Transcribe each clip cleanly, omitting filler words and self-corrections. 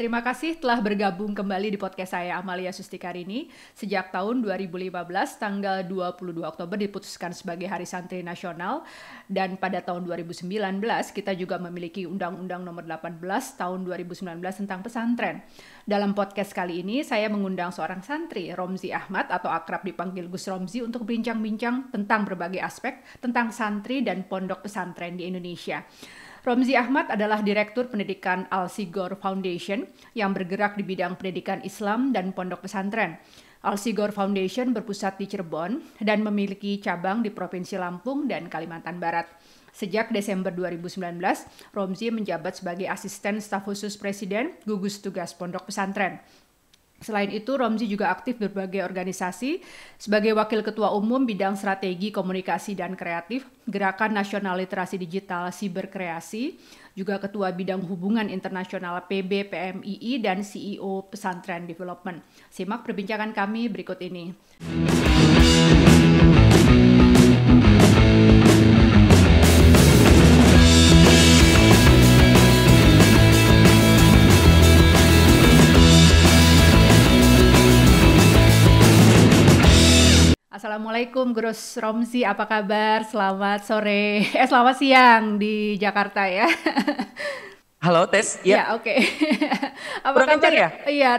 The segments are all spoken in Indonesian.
Terima kasih telah bergabung kembali di podcast saya Amalia Sustikarini. Sejak tahun 2015, tanggal 22 Oktober diputuskan sebagai Hari Santri Nasional. Dan pada tahun 2019, kita juga memiliki Undang-Undang Nomor 18 tahun 2019 tentang pesantren. Dalam podcast kali ini, saya mengundang seorang santri, Romzi Ahmad atau akrab dipanggil Gus Romzi, untuk bincang-bincang tentang berbagai aspek tentang santri dan pondok pesantren di Indonesia. Romzi Ahmad adalah Direktur Pendidikan Al-Sigor Foundation yang bergerak di bidang pendidikan Islam dan pondok pesantren. Al-Sigor Foundation berpusat di Cirebon dan memiliki cabang di Provinsi Lampung dan Kalimantan Barat. Sejak Desember 2019, Romzi menjabat sebagai Asisten Staf Khusus Presiden Gugus Tugas Pondok Pesantren. Selain itu, Romzi juga aktif berbagai organisasi sebagai Wakil Ketua Umum Bidang Strategi Komunikasi dan Kreatif, Gerakan Nasional Literasi Digital Siberkreasi, juga Ketua Bidang Hubungan Internasional PB PMII, dan CEO Pesantren Development. Simak perbincangan kami berikut ini. Assalamualaikum Gus Romzi, apa kabar? Selamat sore, selamat siang di Jakarta ya. Halo, tes. Ya, oke. Apa Kurang kabar? kencang ya? Iya,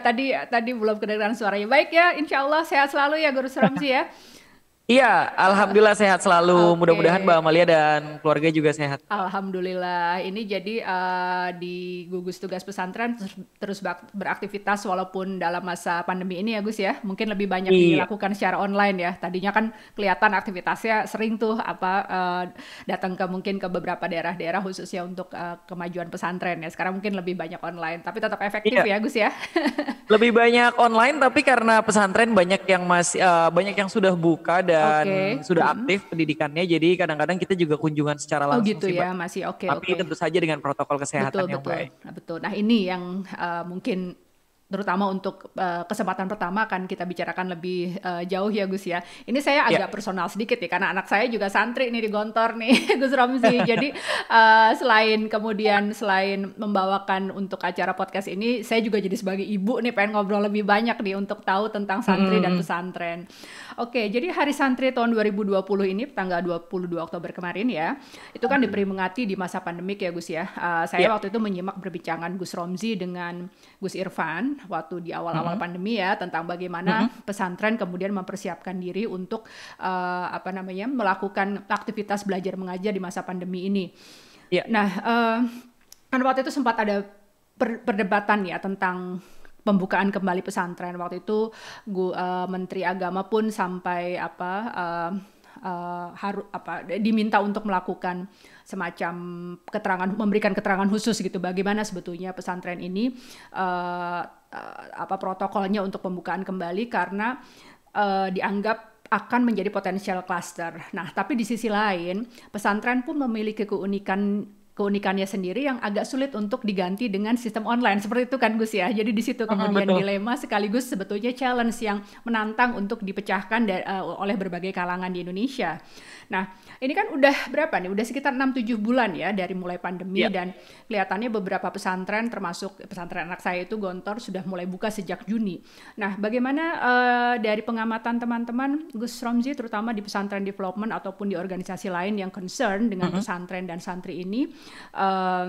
tadi belum kedengaran suaranya. Baik ya, insya Allah sehat selalu ya Gus Romzi ya. Iya, alhamdulillah sehat selalu. Mudah-mudahan Oke. Mbak Amalia dan keluarga juga sehat. Alhamdulillah, ini jadi di gugus tugas pesantren terus beraktivitas walaupun dalam masa pandemi ini ya Gus ya. Mungkin lebih banyak Iya, dilakukan secara online ya. Tadinya kan kelihatan aktivitasnya sering tuh datang ke mungkin ke beberapa daerah-daerah khususnya untuk kemajuan pesantren ya. Sekarang mungkin lebih banyak online, tapi tetap efektif iya. ya Gus ya. Lebih banyak online, tapi karena pesantren banyak yang sudah buka dan Oke. sudah aktif pendidikannya, jadi kadang-kadang kita juga kunjungan secara Oh langsung gitu sih, Mbak. ya, masih oke Tapi oke. tentu saja dengan protokol Betul kesehatan yang betul, baik. betul. Nah ini yang mungkin terutama untuk kesempatan pertama akan kita bicarakan lebih jauh ya Gus ya. Ini saya Ya, agak personal sedikit ya karena anak saya juga santri nih di Gontor nih Gus Romzi. Jadi selain membawakan untuk acara podcast ini, saya juga jadi sebagai ibu nih pengen ngobrol lebih banyak nih untuk tahu tentang santri dan mm, pesantren. Oke, jadi Hari Santri tahun 2020 ini tanggal 22 Oktober kemarin ya. Itu kan diperingati di masa pandemik ya Gus ya. Saya ya, waktu itu menyimak perbincangan Gus Romzi dengan Gus Irfan waktu di awal-awal mm, pandemi ya tentang bagaimana mm, pesantren kemudian mempersiapkan diri untuk melakukan aktivitas belajar mengajar di masa pandemi ini. ya, Nah, kan waktu itu sempat ada perdebatan ya tentang pembukaan kembali pesantren. Waktu itu Menteri Agama pun sampai diminta untuk melakukan semacam memberikan keterangan khusus gitu bagaimana sebetulnya pesantren ini protokolnya untuk pembukaan kembali karena dianggap akan menjadi potensial cluster. Nah, tapi di sisi lain, pesantren pun memiliki keunikannya sendiri yang agak sulit untuk diganti dengan sistem online. Seperti itu kan Gus ya. Jadi di situ kemudian betul. dilema sekaligus sebetulnya challenge yang menantang untuk dipecahkan oleh berbagai kalangan di Indonesia. Nah, ini kan udah berapa nih? Udah sekitar 6-7 bulan ya dari mulai pandemi Ya. dan kelihatannya beberapa pesantren termasuk pesantren anak saya itu Gontor sudah mulai buka sejak Juni. Nah, bagaimana dari pengamatan teman-teman Gus Romzi terutama di pesantren development ataupun di organisasi lain yang concern dengan pesantren dan santri ini eh,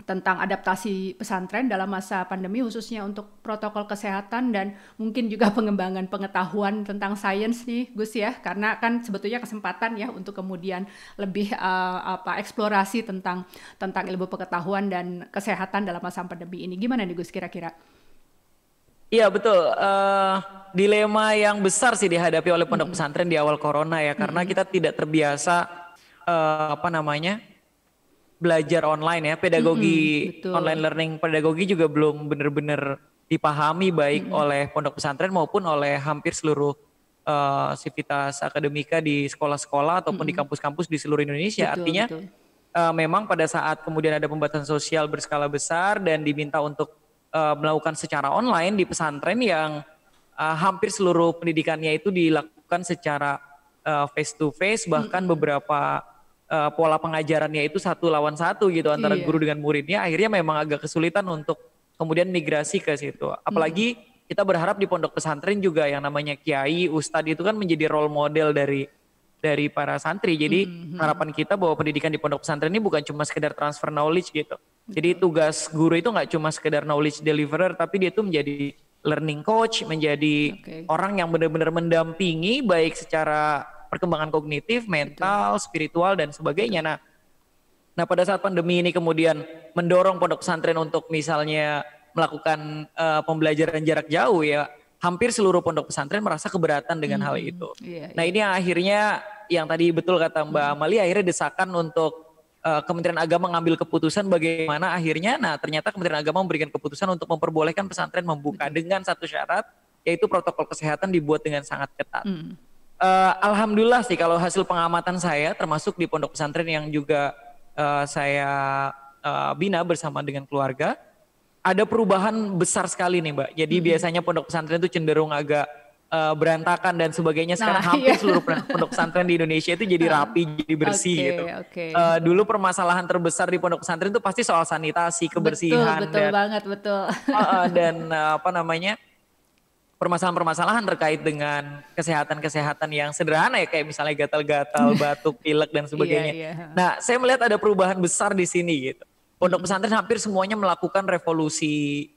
tentang adaptasi pesantren dalam masa pandemi khususnya untuk protokol kesehatan dan mungkin juga pengembangan pengetahuan tentang sains nih Gus ya karena kan sebetulnya kesempatan ya untuk kemudian lebih eksplorasi tentang ilmu pengetahuan dan kesehatan dalam masa pandemi ini gimana nih Gus kira-kira? Iya betul. Dilema yang besar sih dihadapi oleh pondok pesantren di awal corona ya, karena kita tidak terbiasa apa namanya belajar online ya, pedagogi Betul. online learning pedagogi juga belum benar-benar dipahami baik oleh pondok pesantren maupun oleh hampir seluruh sivitas akademika di sekolah-sekolah ataupun di kampus-kampus di seluruh Indonesia. Betul Artinya betul. memang pada saat kemudian ada pembatasan sosial berskala besar dan diminta untuk melakukan secara online di pesantren yang hampir seluruh pendidikannya itu dilakukan secara face to face, bahkan beberapa pola pengajarannya itu satu lawan satu gitu antara Iya. guru dengan muridnya, akhirnya memang agak kesulitan untuk kemudian migrasi ke situ. Apalagi kita berharap di pondok pesantren juga yang namanya kiai, ustadz itu kan menjadi role model dari para santri. Jadi harapan kita bahwa pendidikan di pondok pesantren ini bukan cuma sekedar transfer knowledge gitu. Jadi tugas guru itu nggak cuma sekedar knowledge deliverer, tapi dia itu menjadi learning coach, menjadi orang yang benar-benar mendampingi baik secara perkembangan kognitif, mental, spiritual dan sebagainya. Nah, pada saat pandemi ini kemudian mendorong pondok pesantren untuk misalnya melakukan pembelajaran jarak jauh ya, hampir seluruh pondok pesantren merasa keberatan dengan hal itu. Nah, ini yang akhirnya yang tadi betul kata Mbak Amalia, akhirnya desakan untuk Kementerian Agama mengambil keputusan bagaimana akhirnya, nah ternyata Kementerian Agama memberikan keputusan untuk memperbolehkan pesantren membuka dengan satu syarat, yaitu protokol kesehatan dibuat dengan sangat ketat. Alhamdulillah sih kalau hasil pengamatan saya, termasuk di pondok pesantren yang juga saya bina bersama dengan keluarga, ada perubahan besar sekali nih Mbak. Jadi biasanya pondok pesantren itu cenderung agak berantakan dan sebagainya. Sekarang hampir seluruh pondok pesantren di Indonesia itu jadi rapi, jadi bersih gitu. Dulu permasalahan terbesar di pondok pesantren itu pasti soal sanitasi, kebersihan, betul banget. Dan apa namanya, permasalahan-permasalahan terkait dengan kesehatan yang sederhana ya, kayak misalnya gatal-gatal, batuk, pilek dan sebagainya. Nah, saya melihat ada perubahan besar di sini gitu. Pondok pesantren hampir semuanya melakukan revolusi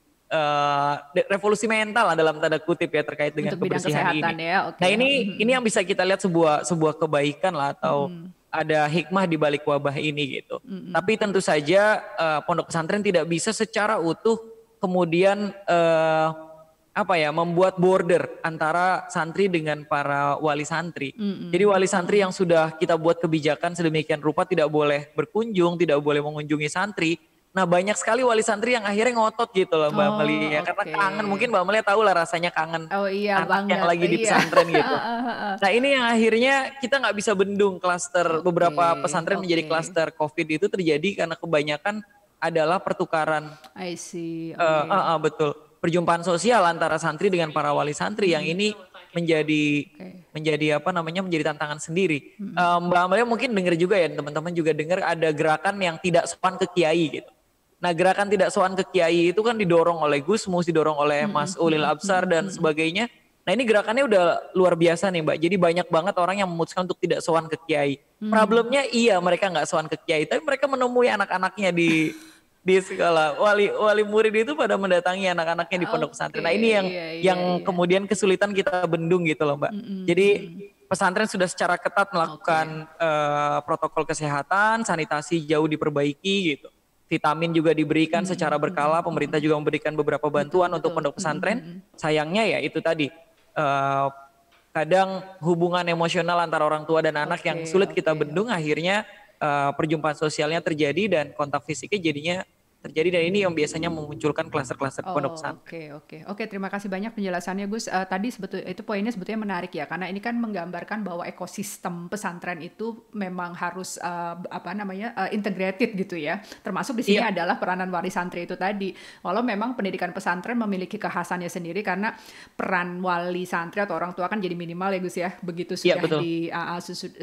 mental lah dalam tanda kutip ya terkait dengan kebersihan ini. Nah, ini yang bisa kita lihat sebuah kebaikan lah atau ada hikmah di balik wabah ini gitu. Tapi tentu saja pondok pesantren tidak bisa secara utuh kemudian membuat border antara santri dengan para wali santri. Jadi wali santri yang sudah kita buat kebijakan sedemikian rupa tidak boleh berkunjung, tidak boleh mengunjungi santri. Nah, banyak sekali wali santri yang akhirnya ngotot gitu loh Mbak Amalia, karena kangen, mungkin Mbak Amalia tahu lah rasanya kangen anak yang lagi di pesantren gitu. Nah, ini yang akhirnya kita nggak bisa bendung klaster, beberapa pesantren menjadi klaster COVID itu terjadi karena kebanyakan adalah pertukaran. I see. Betul. Perjumpaan sosial antara santri dengan para wali santri yang ini menjadi menjadi tantangan sendiri. Mbak Amalia mungkin dengar juga ya, teman-teman juga dengar ada gerakan yang tidak sopan ke kiai gitu. Nah, gerakan tidak sopan ke kiai itu kan didorong oleh Gusmus, didorong oleh Mas Ulil Absar dan sebagainya. Nah, ini gerakannya udah luar biasa nih Mbak. Jadi banyak banget orang yang memutuskan untuk tidak sopan ke kiai. Problemnya mereka nggak sopan ke kiai, tapi mereka menemui anak-anaknya di sekolah, wali murid itu pada mendatangi anak-anaknya di pondok pesantren. Nah, ini yang kemudian kesulitan kita bendung gitu loh Mbak. Jadi pesantren sudah secara ketat melakukan protokol kesehatan, sanitasi jauh diperbaiki gitu. Vitamin juga diberikan secara berkala, pemerintah juga memberikan beberapa bantuan untuk pondok pesantren. Sayangnya ya itu tadi, kadang hubungan emosional antara orang tua dan anak yang sulit kita bendung, akhirnya perjumpaan sosialnya terjadi dan kontak fisiknya jadinya terjadi, dan ini yang biasanya memunculkan klaster-klaster pondok pesantren. Oke, terima kasih banyak penjelasannya Gus. Tadi itu poinnya sebetulnya menarik ya, karena ini kan menggambarkan bahwa ekosistem pesantren itu memang harus integrated gitu ya. Termasuk di sini adalah peranan wali santri itu tadi. Walau memang pendidikan pesantren memiliki kekhasannya sendiri karena peran wali santri atau orang tua kan jadi minimal ya Gus ya. Begitu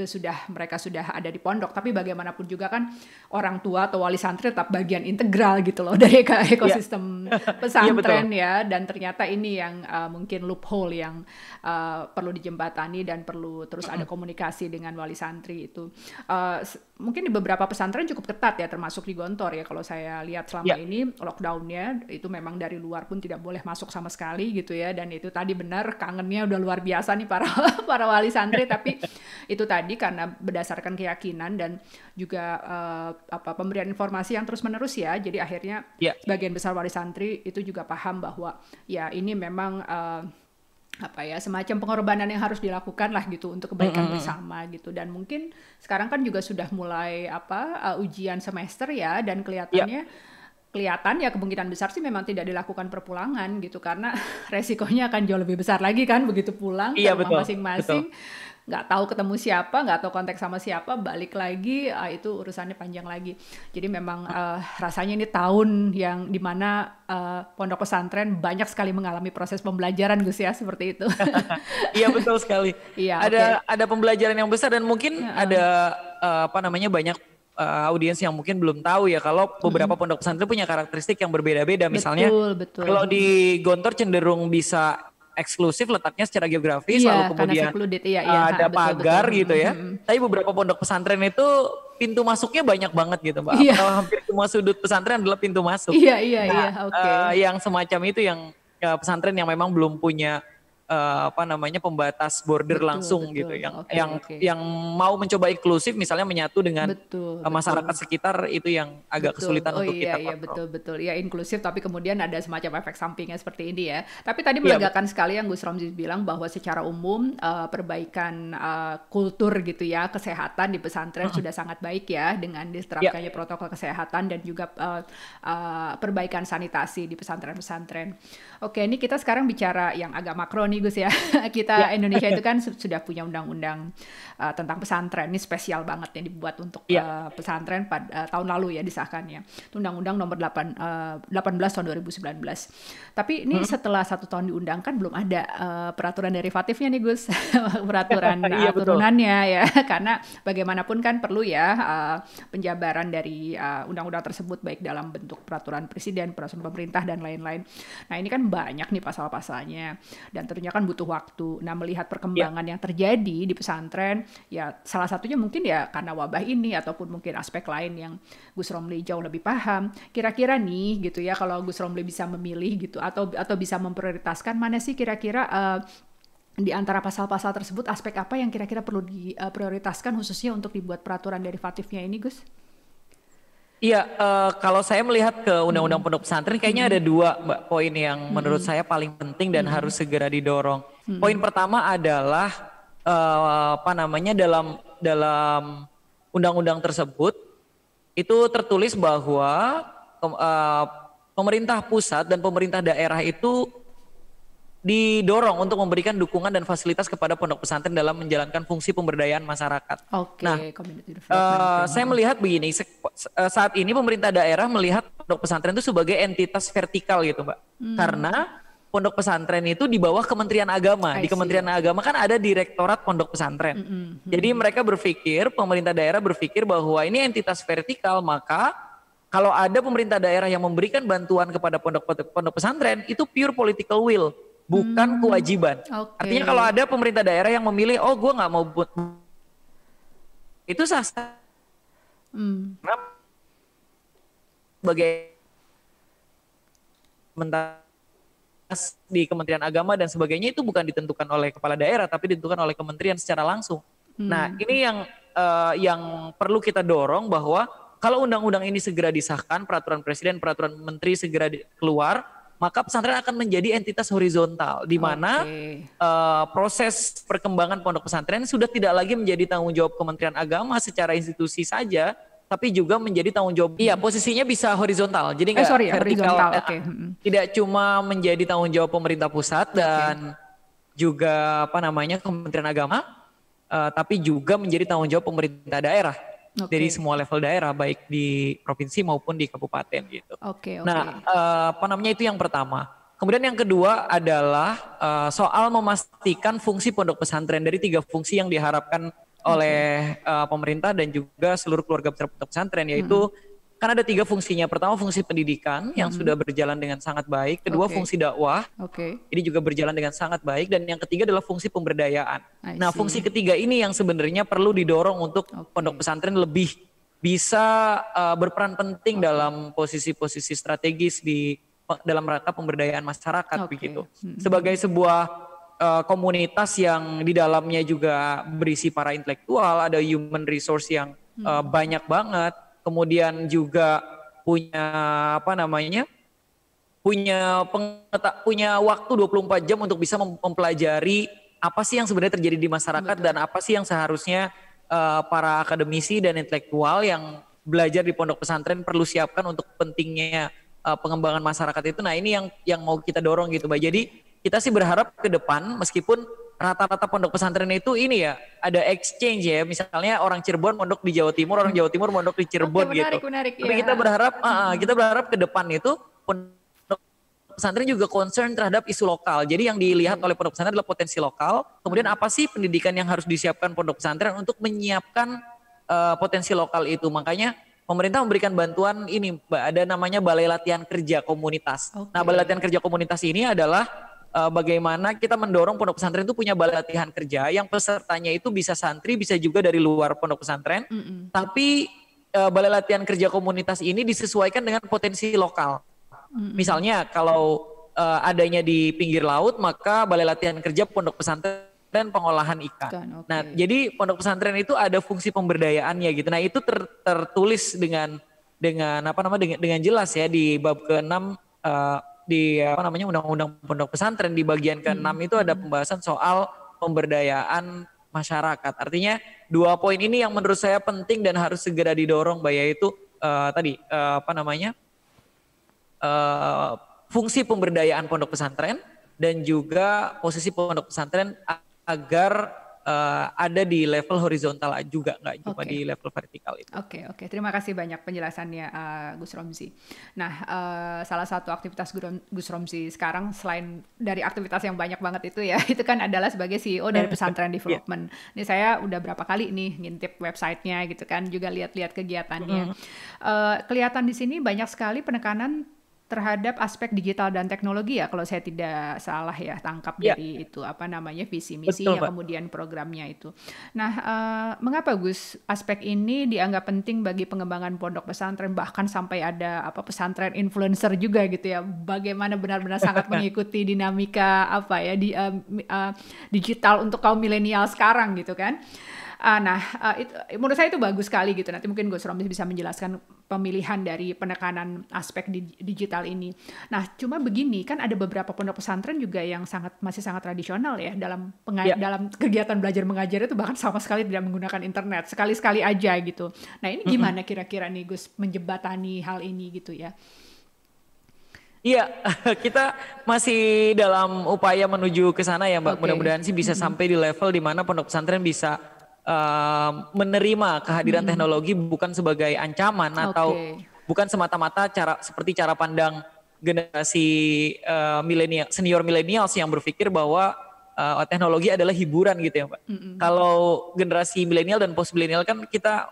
sudah mereka sudah ada di pondok, tapi bagaimanapun juga kan orang tua atau wali santri tetap bagian integral gitu loh dari ekosistem pesantren ya, dan ternyata ini yang mungkin loophole yang perlu dijembatani dan perlu terus ada komunikasi dengan wali santri itu. Mungkin di beberapa pesantren cukup ketat ya, termasuk di Gontor ya, kalau saya lihat selama ini lockdownnya itu memang dari luar pun tidak boleh masuk sama sekali gitu ya, dan itu tadi benar kangennya udah luar biasa nih para wali santri, tapi itu tadi karena berdasarkan keyakinan dan juga pemberian informasi yang terus menerus ya, jadi akhirnya sebagian besar wali santri itu juga paham bahwa ya ini memang semacam pengorbanan yang harus dilakukan lah gitu untuk kebaikan bersama gitu. Dan mungkin sekarang kan juga sudah mulai ujian semester ya, dan kelihatan ya kemungkinan besar sih memang tidak dilakukan perpulangan gitu, karena resikonya akan jauh lebih besar lagi kan begitu pulang ke rumah masing-masing. Nggak tahu ketemu siapa, nggak tahu kontak sama siapa, balik lagi, itu urusannya panjang lagi. Jadi memang rasanya ini tahun yang dimana pondok pesantren banyak sekali mengalami proses pembelajaran Gus ya, seperti itu. Iya betul sekali. Ada pembelajaran yang besar, dan mungkin ada banyak audiens yang mungkin belum tahu ya, kalau beberapa pondok pesantren punya karakteristik yang berbeda-beda. Misalnya Betul. kalau di Gontor cenderung bisa eksklusif letaknya secara geografis, lalu Iya, karena kemudian secluded, iya, ada betul. pagar gitu ya. Tapi beberapa pondok pesantren itu pintu masuknya banyak banget gitu Mbak. Iya. Hampir semua sudut pesantren adalah pintu masuk. Iya, oke. Yang semacam itu yang pesantren yang memang belum punya pembatas border langsung gitu, yang mau mencoba inklusif misalnya menyatu dengan masyarakat sekitar, itu yang agak kesulitan untuk kita kontrol. Betul. Ya inklusif tapi kemudian ada semacam efek sampingnya seperti ini ya. Tapi tadi melegakan sekali yang Gus Romzi bilang bahwa secara umum perbaikan kultur gitu ya, kesehatan di pesantren sudah sangat baik ya, dengan diterapkannya protokol kesehatan dan juga perbaikan sanitasi di pesantren-pesantren. Oke, ini kita sekarang bicara yang agak makro nih Gus ya. Kita Indonesia itu kan sudah punya undang-undang tentang pesantren. Ini spesial banget yang dibuat untuk pesantren pada tahun lalu ya disahkannya. Itu Undang-Undang nomor 18 tahun 2019. Tapi ini setelah 1 tahun diundangkan belum ada peraturan derivatifnya nih Gus. Peraturan turunannya ya. Karena bagaimanapun kan perlu ya penjabaran dari undang-undang tersebut, baik dalam bentuk peraturan presiden, peraturan pemerintah dan lain-lain. Nah ini kan banyak nih pasal-pasalnya dan tentunya kan butuh waktu. Nah melihat perkembangan yang terjadi di pesantren, ya salah satunya mungkin ya karena wabah ini ataupun mungkin aspek lain yang Gus Romli jauh lebih paham. Kira-kira nih gitu ya, kalau Gus Romli bisa memilih gitu atau bisa memprioritaskan mana sih kira-kira di antara pasal-pasal tersebut aspek apa yang kira-kira perlu diprioritaskan khususnya untuk dibuat peraturan derivatifnya ini Gus? Iya, kalau saya melihat ke Undang-Undang Pondok Pesantren kayaknya ada 2 poin yang menurut saya paling penting dan harus segera didorong. Poin pertama adalah dalam undang-undang tersebut itu tertulis bahwa pemerintah pusat dan pemerintah daerah itu didorong untuk memberikan dukungan dan fasilitas kepada pondok pesantren dalam menjalankan fungsi pemberdayaan masyarakat. Nah, saya melihat begini, saat ini pemerintah daerah melihat pondok pesantren itu sebagai entitas vertikal gitu Mbak. Karena pondok pesantren itu di bawah Kementerian Agama. Di Kementerian Agama kan ada Direktorat Pondok Pesantren. Jadi mereka berpikir, pemerintah daerah berpikir bahwa ini entitas vertikal, maka kalau ada pemerintah daerah yang memberikan bantuan kepada pondok pesantren, itu pure political will, bukan kewajiban. Artinya kalau ada pemerintah daerah yang memilih, oh gue nggak mau itu sah. Sebagai di Kementerian Agama dan sebagainya itu bukan ditentukan oleh kepala daerah, tapi ditentukan oleh kementerian secara langsung. Nah ini yang perlu kita dorong, bahwa kalau undang-undang ini segera disahkan, peraturan presiden, peraturan menteri segera keluar, maka pesantren akan menjadi entitas horizontal, di mana proses perkembangan pondok pesantren sudah tidak lagi menjadi tanggung jawab Kementerian Agama secara institusi saja, tapi juga menjadi tanggung jawab. Iya, posisinya bisa horizontal, jadi nggak vertikal. Tidak cuma menjadi tanggung jawab pemerintah pusat dan juga Kementerian Agama, tapi juga menjadi tanggung jawab pemerintah daerah. Dari semua level daerah, baik di provinsi maupun di kabupaten gitu. Nah, itu yang pertama. Kemudian yang kedua adalah soal memastikan fungsi pondok pesantren, dari 3 fungsi yang diharapkan oleh pemerintah dan juga seluruh keluarga besar pondok pesantren, yaitu kan ada 3 fungsinya. Pertama, fungsi pendidikan yang sudah berjalan dengan sangat baik. Kedua, fungsi dakwah. Ini juga berjalan dengan sangat baik. Dan yang ketiga adalah fungsi pemberdayaan. Nah, fungsi ketiga ini yang sebenarnya perlu didorong untuk pondok pesantren lebih bisa berperan penting dalam posisi-posisi strategis dalam rangka pemberdayaan masyarakat begitu. Sebagai sebuah komunitas yang di dalamnya juga berisi para intelektual, ada human resource yang banyak banget. Kemudian juga punya punya waktu 24 jam untuk bisa mempelajari apa sih yang sebenarnya terjadi di masyarakat dan apa sih yang seharusnya para akademisi dan intelektual yang belajar di pondok pesantren perlu siapkan untuk pentingnya pengembangan masyarakat itu. Nah, ini yang mau kita dorong gitu Mbak. Jadi kita sih berharap ke depan, meskipun rata-rata pondok pesantren itu ini ya ada exchange ya, misalnya orang Cirebon mondok di Jawa Timur, orang Jawa Timur mondok di Cirebon menarik, Tapi kita berharap ke depan itu pondok pesantren juga concern terhadap isu lokal. Jadi yang dilihat oleh pondok pesantren adalah potensi lokal. Kemudian apa sih pendidikan yang harus disiapkan pondok pesantren untuk menyiapkan potensi lokal itu. Makanya pemerintah memberikan bantuan ini, Mbak, ada namanya Balai Latihan Kerja Komunitas. Nah, Balai Latihan Kerja Komunitas ini adalah bagaimana kita mendorong pondok pesantren itu punya balai latihan kerja yang pesertanya itu bisa santri, bisa juga dari luar pondok pesantren. Tapi balai latihan kerja komunitas ini disesuaikan dengan potensi lokal. Misalnya kalau adanya di pinggir laut, maka balai latihan kerja pondok pesantren dan pengolahan ikan. Nah, jadi pondok pesantren itu ada fungsi pemberdayaannya gitu. Nah, itu tertulis dengan dengan jelas ya di bab ke-6 di Undang-Undang Pondok Pesantren di bagian ke-6 itu ada pembahasan soal pemberdayaan masyarakat. Artinya 2 poin ini yang menurut saya penting dan harus segera didorong, Mbak, yaitu fungsi pemberdayaan pondok pesantren dan juga posisi pondok pesantren agar ada di level horizontal juga, nggak cuma di level vertikal itu. Oke. Terima kasih banyak penjelasannya Gus Romzi. Nah, salah satu aktivitas Gus Romzi sekarang selain dari aktivitas yang banyak banget itu ya, itu kan adalah sebagai CEO dari Pesantren Development. Ini saya udah berapa kali nih ngintip websitenya gitu kan, juga lihat-lihat kegiatannya. Kelihatan di sini banyak sekali penekanan terhadap aspek digital dan teknologi ya, kalau saya tidak salah ya tangkap dari itu visi misinya, kemudian programnya itu. Nah, mengapa Gus aspek ini dianggap penting bagi pengembangan pondok pesantren, bahkan sampai ada pesantren influencer juga gitu ya, bagaimana benar-benar sangat mengikuti dinamika digital untuk kaum milenial sekarang gitu kan. Itu, menurut saya itu bagus sekali gitu. Nanti mungkin Gus Romzi bisa menjelaskan pemilihan dari penekanan aspek digital ini. Nah, cuma begini, kan ada beberapa pondok pesantren juga yang masih sangat tradisional ya dalam dalam kegiatan belajar mengajar itu, bahkan sama sekali tidak menggunakan internet, sekali-sekali aja gitu. Nah, ini gimana kira-kira nih Gus menjembatani hal ini gitu ya? Iya, kita masih dalam upaya menuju ke sana ya, Mbak. Mudah-mudahan sih bisa sampai di level di mana pondok pesantren bisa menerima kehadiran teknologi bukan sebagai ancaman atau bukan semata-mata seperti cara pandang generasi senior millennials yang berpikir bahwa teknologi adalah hiburan gitu ya, Mbak. Kalau generasi milenial dan post milenial kan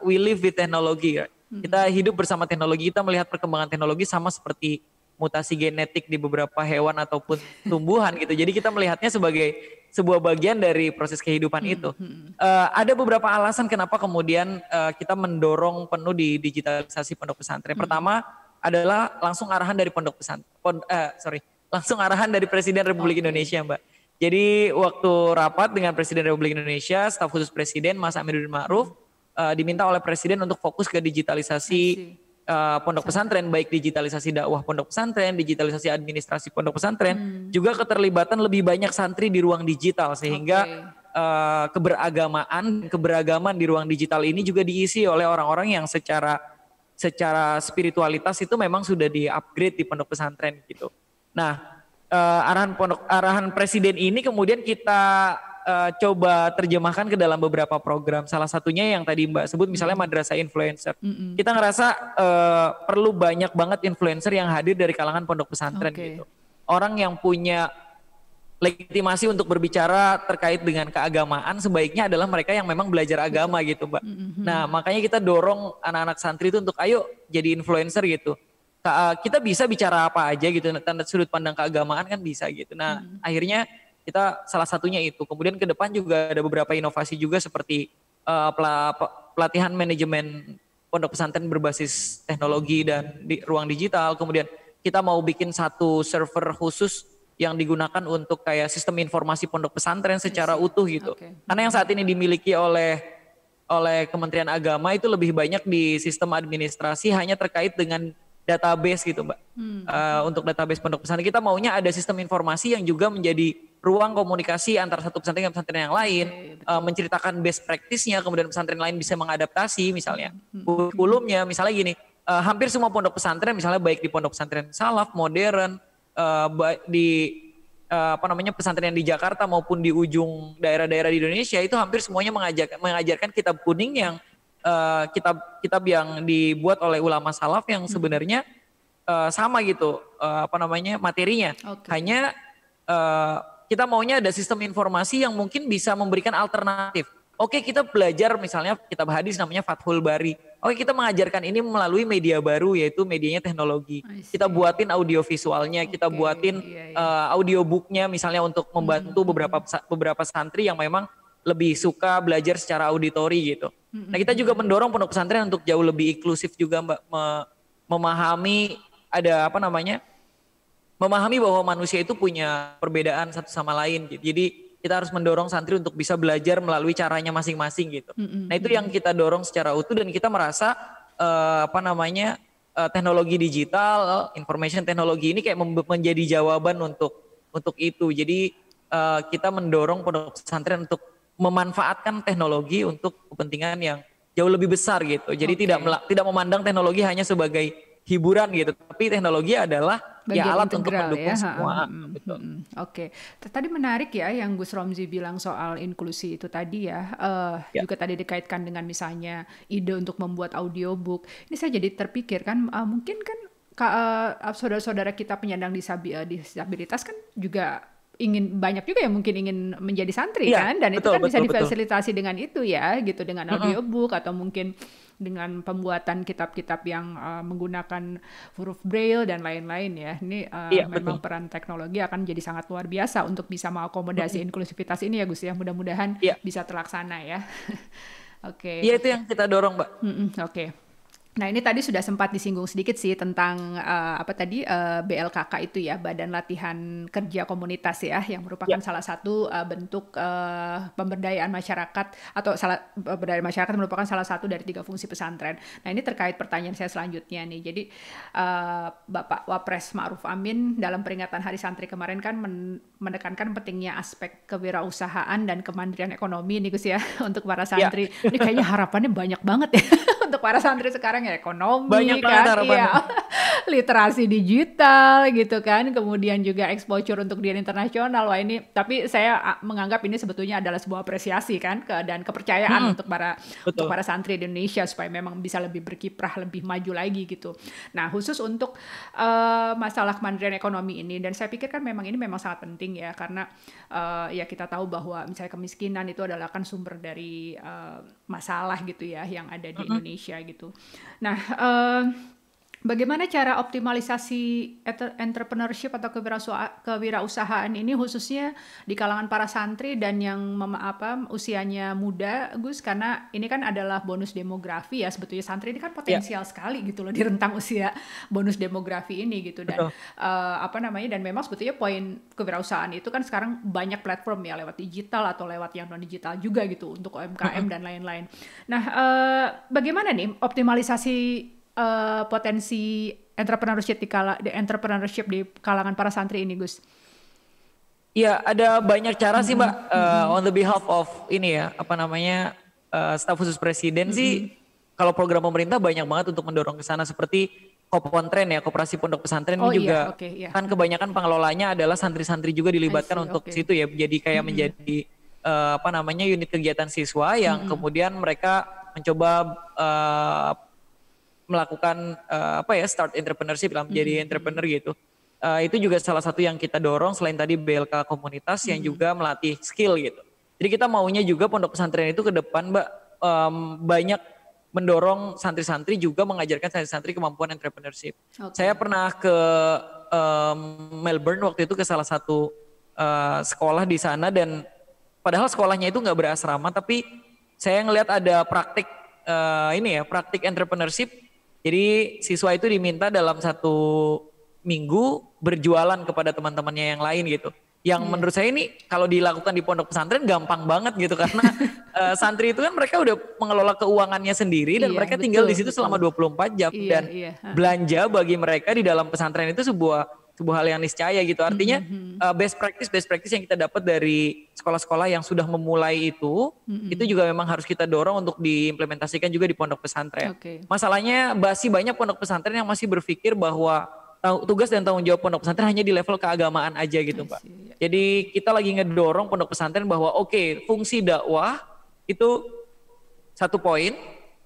we live with teknologi ya. Kita hidup bersama teknologi, kita melihat perkembangan teknologi sama seperti mutasi genetik di beberapa hewan ataupun tumbuhan gitu. Jadi kita melihatnya sebagai sebuah bagian dari proses kehidupan itu. Ada beberapa alasan kenapa kemudian kita mendorong penuh di digitalisasi pondok pesantren. Pertama adalah langsung arahan dari langsung arahan dari Presiden Republik Indonesia, Mbak. Jadi waktu rapat dengan Presiden Republik Indonesia, staf khusus Presiden Mas Amiruddin Ma'ruf diminta oleh Presiden untuk fokus ke digitalisasi pondok pesantren, baik digitalisasi dakwah pondok pesantren, digitalisasi administrasi pondok pesantren, juga keterlibatan lebih banyak santri di ruang digital sehingga keberagaman di ruang digital ini juga diisi oleh orang-orang yang secara spiritualitas itu memang sudah di-upgrade di pondok pesantren gitu. Nah, arahan Presiden ini kemudian kita coba terjemahkan ke dalam beberapa program. Salah satunya yang tadi Mbak sebut misalnya madrasah influencer. Kita ngerasa perlu banyak banget influencer yang hadir dari kalangan pondok pesantren gitu. Orang yang punya legitimasi untuk berbicara terkait dengan keagamaan sebaiknya adalah mereka yang memang belajar agama gitu, Mbak. Nah, makanya kita dorong anak-anak santri itu untuk ayo jadi influencer gitu. Kita bisa bicara apa aja gitu, tanda sudut pandang keagamaan kan bisa gitu. Nah, akhirnya kita salah satunya itu. Kemudian ke depan juga ada beberapa inovasi juga seperti pelatihan manajemen pondok pesantren berbasis teknologi dan di ruang digital. Kemudian kita mau bikin satu server khusus yang digunakan untuk kayak sistem informasi pondok pesantren secara utuh gitu. Karena yang saat ini dimiliki oleh Kementerian Agama itu lebih banyak di sistem administrasi hanya terkait dengan database gitu, Mbak. Untuk database pondok pesantren kita maunya ada sistem informasi yang juga menjadi ruang komunikasi antara satu pesantren dengan pesantren yang lain, menceritakan best practice-nya, kemudian pesantren lain bisa mengadaptasi misalnya kurikulumnya, misalnya gini, hampir semua pondok pesantren misalnya baik di pondok pesantren salaf, modern, di pesantren yang di Jakarta maupun di ujung daerah-daerah di Indonesia itu hampir semuanya mengajarkan kitab kuning yang kitab yang dibuat oleh ulama salaf yang sebenarnya sama gitu materinya. Hanya kita maunya ada sistem informasi yang mungkin bisa memberikan alternatif. Oke, kita belajar misalnya kitab hadis namanya Fathul Bari. Oke, kita mengajarkan ini melalui media baru yaitu medianya teknologi. I Kita see. buatin audio visualnya, kita Oke, buatin iya iya. audiobooknya misalnya untuk membantu beberapa santri yang memang lebih suka belajar secara auditori gitu. Nah, kita juga mendorong pondok pesantren untuk jauh lebih inklusif juga Mbak, memahami ada apa namanya? Memahami bahwa manusia itu punya perbedaan satu sama lain gitu. Jadi kita harus mendorong santri untuk bisa belajar melalui caranya masing-masing gitu. Nah, itu yang kita dorong secara utuh dan kita merasa apa namanya? Teknologi digital, information teknologi ini kayak menjadi jawaban untuk itu. Jadi kita mendorong pondok pesantren untuk memanfaatkan teknologi untuk kepentingan yang jauh lebih besar gitu. Jadi tidak memandang teknologi hanya sebagai hiburan gitu, tapi teknologi adalah ya Bagian alat untuk integral mendukung ya. semua. Betul. Oke. Tadi menarik ya yang Gus Romzi bilang soal inklusi itu tadi ya. Ya, Juga tadi dikaitkan dengan misalnya ide untuk membuat audiobook. Ini saya jadi terpikir kan mungkin kan saudara-saudara kita penyandang disabilitas kan juga banyak juga yang mungkin ingin menjadi santri iya, kan, dan itu betul, kan bisa betul, betul. difasilitasi dengan itu ya gitu, dengan Mm-mm. audiobook atau mungkin dengan pembuatan kitab-kitab yang menggunakan huruf braille dan lain-lain ya. Ini Iya, memang betul. peran teknologi akan jadi sangat luar biasa untuk bisa mengakomodasi Mm-mm. inklusivitas ini ya Gus ya. Mudah-mudahan Iya, bisa terlaksana ya. Oke. iya itu yang kita dorong, Mbak. Oke. Nah, ini tadi sudah sempat disinggung sedikit sih tentang apa tadi BLKK itu ya, Badan Latihan Kerja Komunitas ya, yang merupakan Ya, salah satu bentuk pemberdayaan masyarakat, atau pemberdayaan masyarakat merupakan salah satu dari 3 fungsi pesantren. Nah, ini terkait pertanyaan saya selanjutnya nih. Jadi Bapak Wapres Ma'ruf Amin dalam peringatan Hari Santri kemarin kan menekankan pentingnya aspek kewirausahaan dan kemandirian ekonomi nih Gus ya untuk para ya, santri. Ini kayaknya harapannya banyak banget ya untuk para santri sekarang ya, banyak ekonomi banget kan, harapannya. iya, literasi digital gitu kan, kemudian juga exposure untuk dunia internasional. Wah ini, tapi saya menganggap ini sebetulnya adalah sebuah apresiasi kan dan kepercayaan Mm-mm, untuk betul. para santri di Indonesia supaya memang bisa lebih berkiprah, lebih maju lagi gitu. Nah khusus untuk masalah kemandirian ekonomi ini, dan saya pikir kan memang ini memang sangat penting ya, karena ya kita tahu bahwa misalnya kemiskinan itu adalah kan sumber dari masalah gitu ya yang ada di Mm-mm. Indonesia gitu. Nah, bagaimana cara optimalisasi entrepreneurship atau kewirausahaan ini khususnya di kalangan para santri dan yang usianya muda, Gus? Karena ini kan adalah bonus demografi ya, sebetulnya santri ini kan Ya, potensial sekali gitu loh di rentang usia bonus demografi ini gitu. Dan betul. dan memang sebetulnya poin kewirausahaan itu kan sekarang banyak platform ya, lewat digital atau lewat yang non digital juga gitu untuk UMKM Mm-mm. dan lain-lain. Nah, bagaimana nih optimalisasi potensi entrepreneurship di kalangan para santri ini, Gus? Iya, ada banyak cara sih Mbak. On the behalf of ini ya, apa namanya, staf khusus presiden sih, kalau program pemerintah banyak banget untuk mendorong ke sana seperti Kopontren ya, Koperasi Pondok Pesantren Oh ini iya, juga oke, iya. kan kebanyakan pengelolanya adalah santri-santri juga I dilibatkan see, untuk oke. situ ya, jadi kayak menjadi apa namanya unit kegiatan siswa yang kemudian mereka mencoba melakukan apa ya start entrepreneurship lah, menjadi entrepreneur gitu. Itu juga salah satu yang kita dorong selain tadi BLK komunitas yang juga melatih skill gitu. Jadi kita maunya juga pondok pesantren itu ke depan Mbak banyak mendorong santri-santri juga mengajarkan santri-santri kemampuan entrepreneurship. Oke. Saya pernah ke Melbourne waktu itu ke salah satu sekolah di sana dan padahal sekolahnya itu nggak berasrama tapi saya ngelihat ada praktik praktik entrepreneurship. Jadi siswa itu diminta dalam 1 minggu berjualan kepada teman-temannya yang lain gitu. Yang menurut saya ini kalau dilakukan di pondok pesantren gampang banget gitu karena santri itu kan mereka udah mengelola keuangannya sendiri dan Iya, mereka tinggal betul, di situ betul. selama 24 jam Iya, dan iya. belanja bagi mereka di dalam pesantren itu sebuah hal yang niscaya gitu. Artinya best practice yang kita dapat dari sekolah-sekolah yang sudah memulai itu juga memang harus kita dorong untuk diimplementasikan juga di pondok pesantren. Oke. Masalahnya masih banyak pondok pesantren yang masih berpikir bahwa tugas dan tanggung jawab pondok pesantren hanya di level keagamaan aja gitu, I Pak. see, ya. Jadi kita lagi ngedorong pondok pesantren bahwa oke, fungsi dakwah itu 1 poin.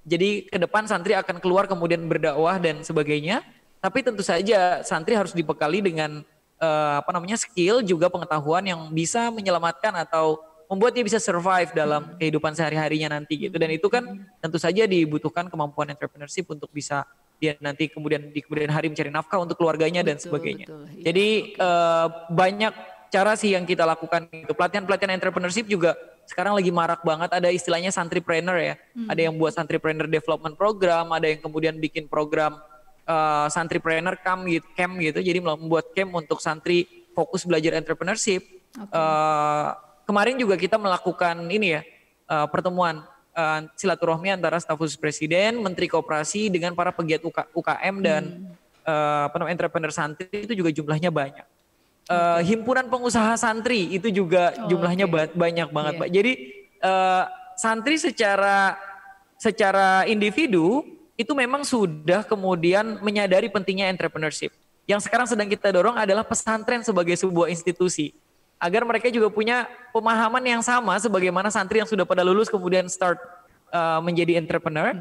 Jadi ke depan santri akan keluar kemudian berdakwah dan sebagainya. Tapi tentu saja santri harus dibekali dengan skill juga pengetahuan yang bisa menyelamatkan atau membuat dia bisa survive dalam kehidupan sehari-harinya nanti gitu. Dan itu kan tentu saja dibutuhkan kemampuan entrepreneurship untuk bisa dia nanti kemudian di kemudian hari mencari nafkah untuk keluarganya dan sebagainya. Betul, iya, Jadi banyak cara sih yang kita lakukan itu. Pelatihan-pelatihan entrepreneurship juga sekarang lagi marak banget, ada istilahnya santripreneur ya. Ada yang buat santripreneur development program, ada yang kemudian bikin program santripreneur camp gitu. Jadi membuat camp untuk santri fokus belajar entrepreneurship. Kemarin juga kita melakukan ini ya, pertemuan silaturahmi antara staf khusus presiden, menteri koperasi dengan para pegiat UKM dan entrepreneur santri, itu juga jumlahnya banyak. Himpunan pengusaha santri itu juga jumlahnya banyak banget, Mbak. Jadi santri secara individu itu memang sudah kemudian menyadari pentingnya entrepreneurship. Yang sekarang sedang kita dorong adalah pesantren sebagai sebuah institusi, agar mereka juga punya pemahaman yang sama sebagaimana santri yang sudah pada lulus kemudian start menjadi entrepreneur.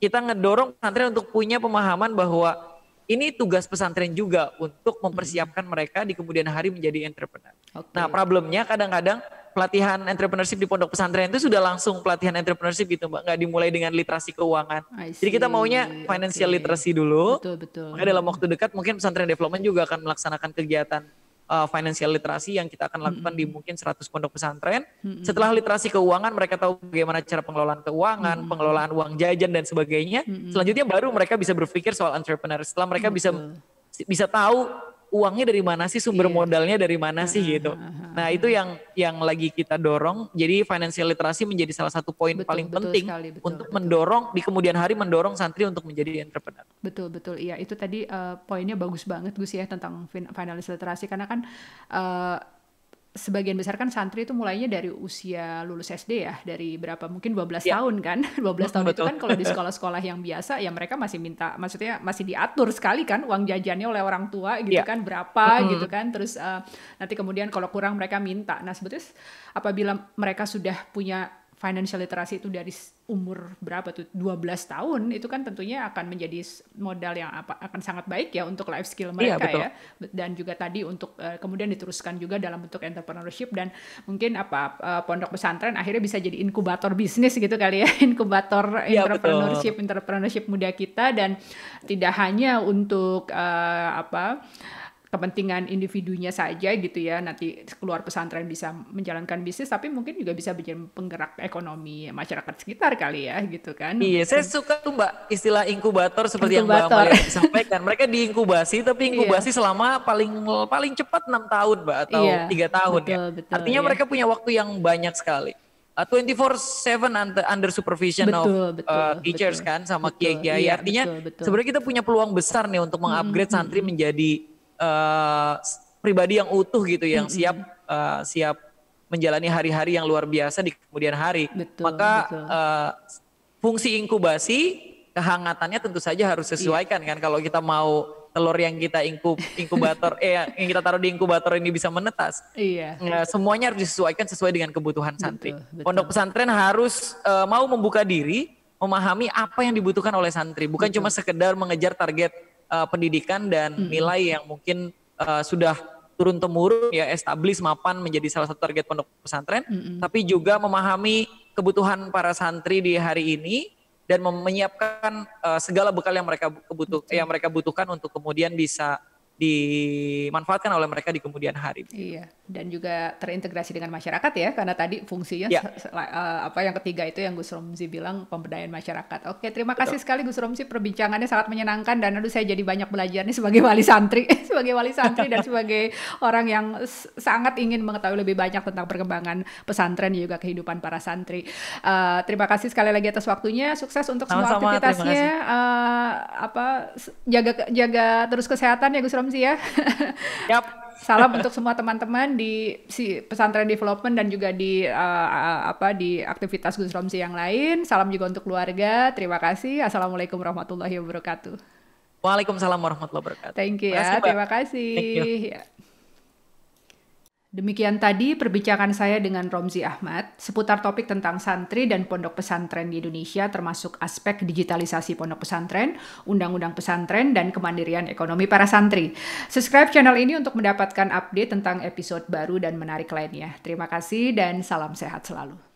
Kita ngedorong pesantren untuk punya pemahaman bahwa ini tugas pesantren juga untuk mempersiapkan mereka di kemudian hari menjadi entrepreneur. Nah, problemnya kadang-kadang pelatihan entrepreneurship di pondok pesantren itu sudah langsung pelatihan entrepreneurship gitu, Mbak. Nggak dimulai dengan literasi keuangan. Jadi kita maunya financial literacy dulu. Betul. Maka dalam waktu dekat mungkin pesantren development juga akan melaksanakan kegiatan financial literacy yang kita akan lakukan di mungkin 100 pondok pesantren. Setelah literasi keuangan, mereka tahu bagaimana cara pengelolaan keuangan, pengelolaan uang jajan dan sebagainya. Selanjutnya baru mereka bisa berpikir soal entrepreneur. Setelah mereka bisa tahu uangnya dari mana sih, sumber modalnya dari mana sih gitu. Nah, itu yang lagi kita dorong. Jadi financial literacy menjadi salah satu poin paling penting untuk mendorong di kemudian hari, mendorong santri untuk menjadi entrepreneur. Betul. Iya, itu tadi poinnya bagus banget Gus ya tentang financial literacy, karena kan sebagian besar kan santri itu mulainya dari usia lulus SD ya, dari berapa mungkin 12 tahun kan. 12 tahun itu kan kalau di sekolah-sekolah yang biasa ya mereka masih maksudnya masih diatur sekali kan uang jajannya oleh orang tua gitu kan, berapa gitu kan. Terus nanti kemudian kalau kurang mereka minta. Nah, sebetulnya apabila mereka sudah punya financial literacy itu dari umur berapa tuh 12 tahun, itu kan tentunya akan menjadi modal yang akan sangat baik ya untuk life skill mereka ya. Dan juga tadi untuk kemudian diteruskan juga dalam bentuk entrepreneurship, dan mungkin pondok pesantren akhirnya bisa jadi inkubator bisnis gitu kali ya, inkubator entrepreneurship muda kita, dan tidak hanya untuk kepentingan individunya saja gitu ya, nanti keluar pesantren bisa menjalankan bisnis, tapi mungkin juga bisa menjadi penggerak ekonomi masyarakat sekitar kali ya gitu kan. Iya, saya suka tuh Mbak istilah inkubator seperti yang Mbak Amalia sampaikan. Mereka diinkubasi, tapi inkubasi selama paling cepat 6 tahun Mbak, atau 3 tahun ya. Artinya mereka punya waktu yang banyak sekali. 24/7 under supervision of teachers kan, sama kiai-kiai. Artinya sebenarnya kita punya peluang besar nih untuk mengupgrade santri menjadi pribadi yang utuh gitu, yang siap menjalani hari-hari yang luar biasa di kemudian hari. Maka fungsi inkubasi, kehangatannya tentu saja harus sesuaikan kan. Kalau kita mau telur yang kita inkubator yang kita taruh di inkubator ini bisa menetas, semuanya harus disesuaikan sesuai dengan kebutuhan santri. Pondok pesantren harus mau membuka diri, memahami apa yang dibutuhkan oleh santri, bukan cuma sekedar mengejar target pendidikan dan nilai yang mungkin sudah turun-temurun ya, establis mapan menjadi salah satu target pondok pesantren, tapi juga memahami kebutuhan para santri di hari ini dan menyiapkan segala bekal yang mereka butuhkan untuk kemudian bisa dimanfaatkan oleh mereka di kemudian hari. Iya, dan juga terintegrasi dengan masyarakat ya, karena tadi fungsinya yang ketiga itu yang Gus Romzi bilang, pemberdayaan masyarakat. Oke, terima kasih sekali Gus Romzi, perbincangannya sangat menyenangkan, dan saya jadi banyak belajar nih sebagai wali santri, dan sebagai orang yang sangat ingin mengetahui lebih banyak tentang perkembangan pesantren juga kehidupan para santri. Terima kasih sekali lagi atas waktunya, sukses untuk semua aktivitasnya. Jaga terus kesehatan ya Gus Romzi ya. Salam untuk semua teman-teman di pesantren development dan juga di aktivitas Gus Romzi yang lain. Salam juga untuk keluarga. Terima kasih. Assalamualaikum warahmatullahi wabarakatuh. Waalaikumsalam warahmatullahi wabarakatuh. Thank you ya. Terima kasih. Thank you. Ya. Demikian tadi perbincangan saya dengan Romzi Ahmad seputar topik tentang santri dan pondok pesantren di Indonesia, termasuk aspek digitalisasi pondok pesantren, undang-undang pesantren, dan kemandirian ekonomi para santri. Subscribe channel ini untuk mendapatkan update tentang episode baru dan menarik lainnya. Terima kasih dan salam sehat selalu.